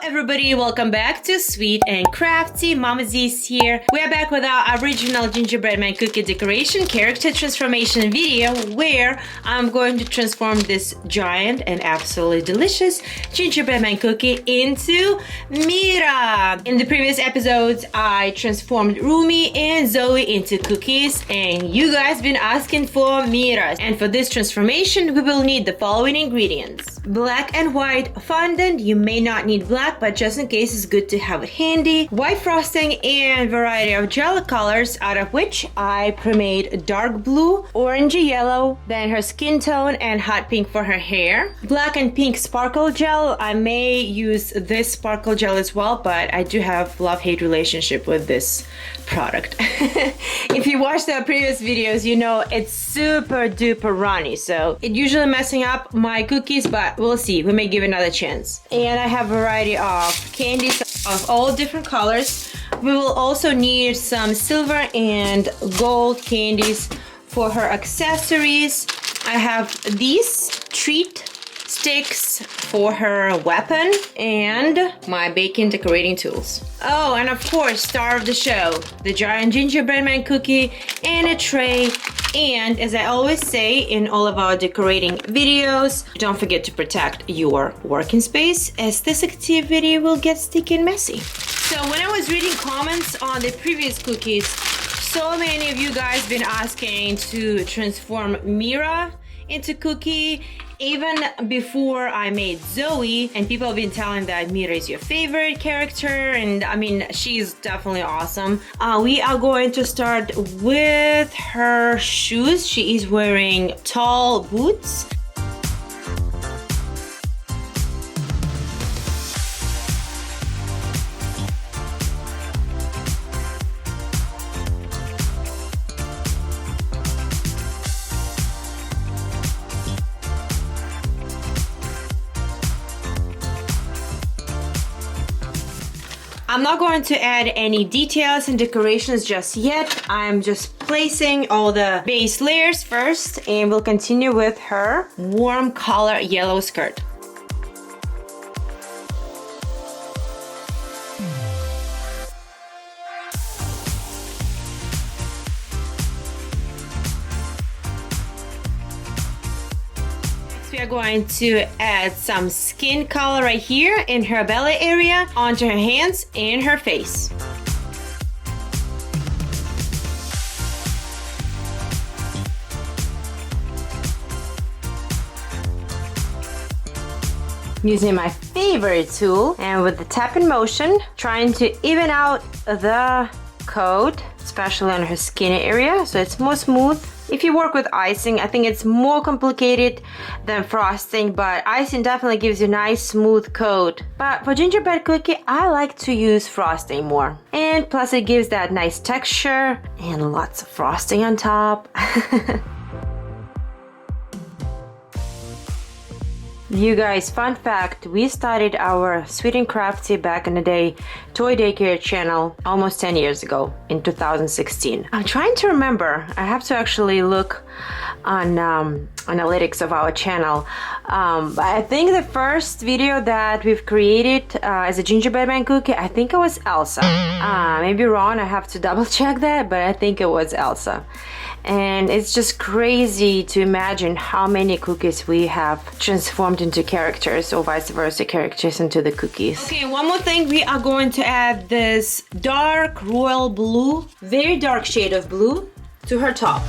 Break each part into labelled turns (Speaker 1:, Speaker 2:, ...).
Speaker 1: everybody, welcome back to Sweet and Crafty. Mama Z's here. We are back with our original gingerbread man cookie decoration character transformation video where I'm going to transform this giant and absolutely delicious gingerbread man cookie into Mira. In the previous episodes, I transformed Rumi and Zoe into cookies, and you guys been asking for Mira. And for this transformation, we will need the following ingredients: black and white fondant. You may not need black, but just in case it's good to have it handy. White frosting and variety of gel colors, out of which I pre-made dark blue, orangey yellow, then her skin tone and hot pink for her hair. Black and pink sparkle gel. I may use this sparkle gel as well, but I do have love-hate relationship with this product. If you watched the previous videos, you know it's super duper runny, so it usually messing up my cookies, but we'll see. We may give it another chance. And I have a variety of candies of all different colors. We will also need some silver and gold candies for her accessories. I have these treat sticks for her weapon and my baking decorating tools. Oh, and of course, star of the show, the Giant Gingerbread Man Cookie and a tray. And as I always say in all of our decorating videos, don't forget to protect your working space, as this activity will get sticky and messy. So when I was reading comments on the previous cookies, so many of you guys been asking to transform Mira into cookie, even before I made Zoe, and people have been telling that Mira is your favorite character, and I mean, she's definitely awesome. We are going to start with her shoes. She is wearing tall boots. I'm not going to add any details and decorations just yet. I'm just placing all the base layers first, and we'll continue with her warm color yellow skirt. We are going to add some skin color right here in her belly area, onto her hands and her face. Using my favorite tool, and with the tapping motion, trying to even out the coat, especially on her skin area, so it's more smooth. If you work with icing, I think it's more complicated than frosting, but icing definitely gives you a nice smooth coat. But for gingerbread cookie, I like to use frosting more. And plus it gives that nice texture and lots of frosting on top. You guys, fun fact, we started our Sweet and Crafty back in the day toy daycare channel almost 10 years ago in 2016. I'm trying to remember. I have to actually look on analytics of our channel. But I think the first video that we've created as a gingerbread man cookie, I think it was Elsa. Maybe wrong, I have to double check that, but I think it was Elsa. And it's just crazy to imagine how many cookies we have transformed into characters, or vice versa, characters into the cookies. Okay, one more thing, we are going to add this dark royal blue, very dark shade of blue, to her top.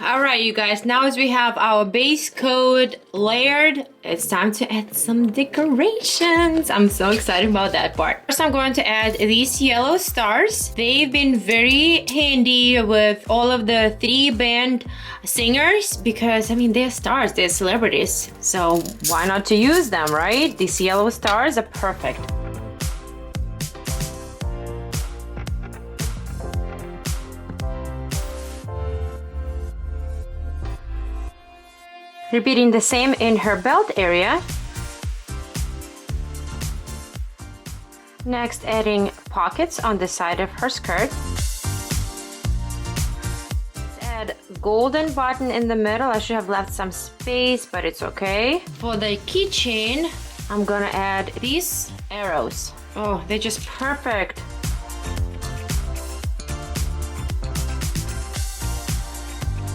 Speaker 1: Alright you guys, now as we have our base coat layered, it's time to add some decorations. I'm so excited about that part. First I'm going to add these yellow stars. They've been very handy with all of the 3-band singers because, I mean, they're stars, they're celebrities. So why not to use them, right? These yellow stars are perfect. Repeating the same in her belt area. Next, adding pockets on the side of her skirt. add golden button in the middle. I should have left some space, but it's okay. For the keychain, I'm gonna add these arrows. Oh, they're just perfect.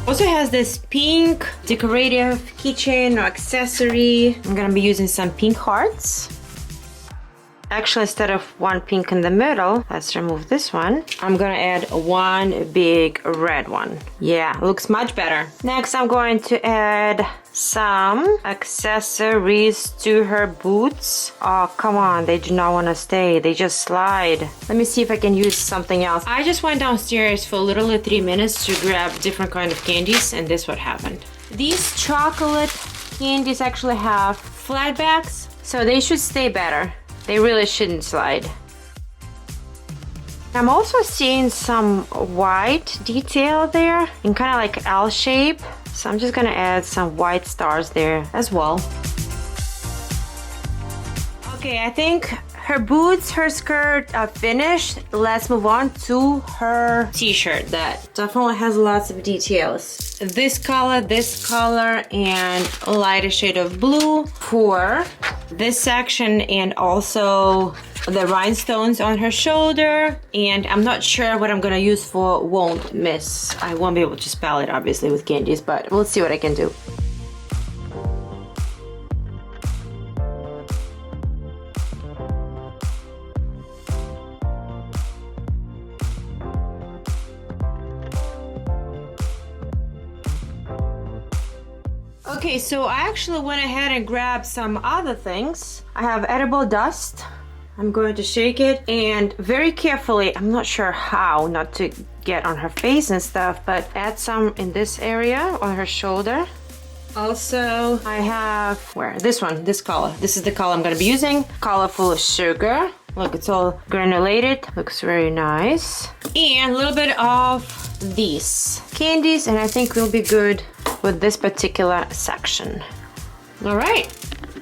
Speaker 1: Also has this pink decorative keychain or accessory. I'm gonna be using some pink hearts. Actually, instead of one pink in the middle, let's remove this one. I'm gonna add one big red one. Yeah, looks much better. Next, I'm going to add some accessories to her boots. Oh, come on, they do not want to stay. They just slide. Let me see if I can use something else. I just went downstairs for literally 3 minutes to grab different kind of candies, and this what happened. These chocolate candies actually have flat backs, so they should stay better. They really shouldn't slide. I'm also seeing some white detail there in kind of like L shape. So I'm just gonna add some white stars there as well. Okay, I think her boots, her skirt are finished. Let's move on to her t-shirt that definitely has lots of details. This color, and a lighter shade of blue for this section, and also the rhinestones on her shoulder. And I'm not sure what I'm gonna use for Won't Miss. I won't be able to spell it obviously with candies, but we'll see what I can do. Okay, so I actually went ahead and grabbed some other things. I have edible dust. I'm going to shake it and very carefully, I'm not sure how not to get on her face and stuff, but add some in this area on her shoulder. Also, I have, this color. This is the color I'm gonna be using. Colorful sugar. Look, it's all granulated. Looks very nice. And a little bit of these candies, and I think we'll be good with this particular section. All right.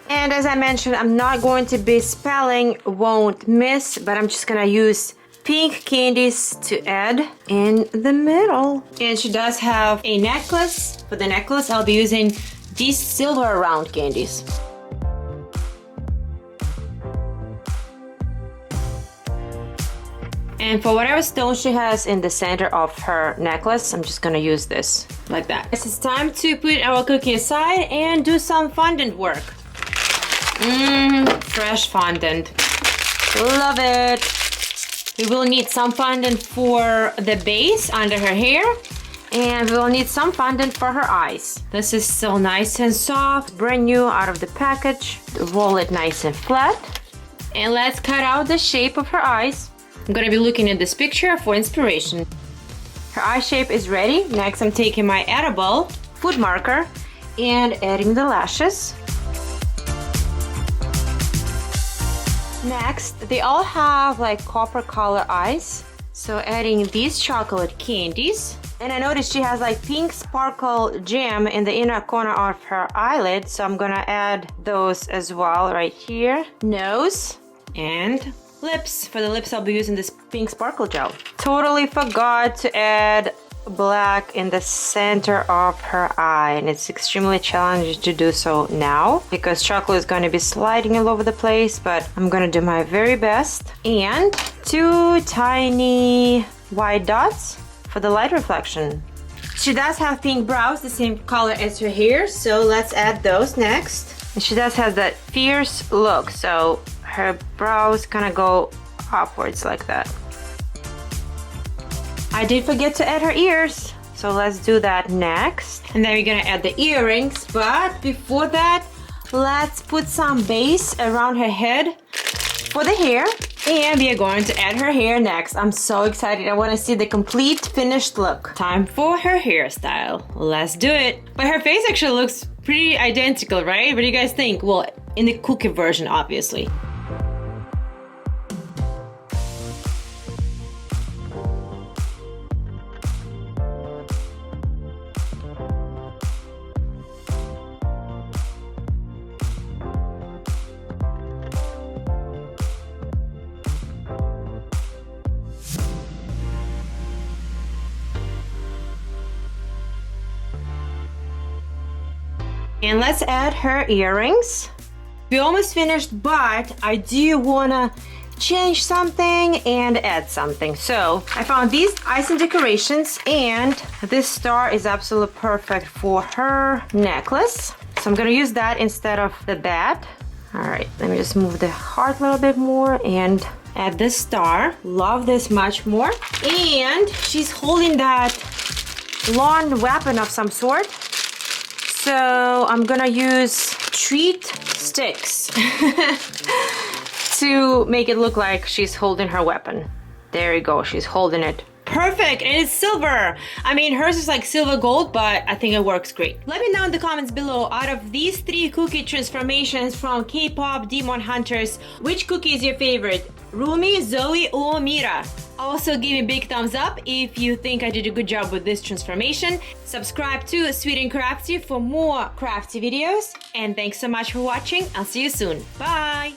Speaker 1: And as I mentioned, I'm not going to be spelling Won't Miss, but I'm just gonna use pink candies to add in the middle. And she does have a necklace. For the necklace, I'll be using these silver round candies. And for whatever stone she has in the center of her necklace, I'm just gonna use this, like that. It's time to put our cookie aside and do some fondant work. Fresh fondant. Love it. We will need some fondant for the base under her hair, and we'll need some fondant for her eyes. This is so nice and soft, brand new out of the package. Roll it nice and flat. And let's cut out the shape of her eyes. I'm gonna be looking at this picture for inspiration. Her eye shape is ready. Next, I'm taking my edible food marker and adding the lashes. Next, they all have like copper color eyes. So adding these chocolate candies. And I noticed she has like pink sparkle gem in the inner corner of her eyelid. So I'm gonna add those as well right here. Nose and lips. For the lips, I'll be using this pink sparkle gel. Totally forgot to add black in the center of her eye, and it's extremely challenging to do so now because chocolate is going to be sliding all over the place, but I'm going to do my very best. And 2 tiny white dots for the light reflection. She does have pink brows, the same color as her hair, so let's add those next. And she does have that fierce look, so her brows kind of go upwards like that. I did forget to add her ears, so let's do that next. And then we're gonna add the earrings, but before that, let's put some base around her head for the hair. And we are going to add her hair next. I'm so excited. I want to see the complete finished look. Time for her hairstyle. Let's do it. But her face actually looks pretty identical, right? What do you guys think? Well, in the cookie version, obviously. And let's add her earrings. We almost finished, but I do wanna change something and add something. So I found these icing decorations, and this star is absolutely perfect for her necklace. So I'm gonna use that instead of the bat. All right, let me just move the heart a little bit more and add this star. Love this much more. And she's holding that long weapon of some sort. So I'm gonna use treat sticks to make it look like she's holding her weapon. There you go, she's holding it. Perfect, and it's silver. I mean, hers is like silver gold, but I think it works great. Let me know in the comments below, out of these 3 cookie transformations from KPop Demon Hunters, which cookie is your favorite? Rumi, Zoe, or Mira? Also, give me a big thumbs up if you think I did a good job with this transformation. Subscribe to Sweet and Crafty for more crafty videos. And thanks so much for watching. I'll see you soon. Bye!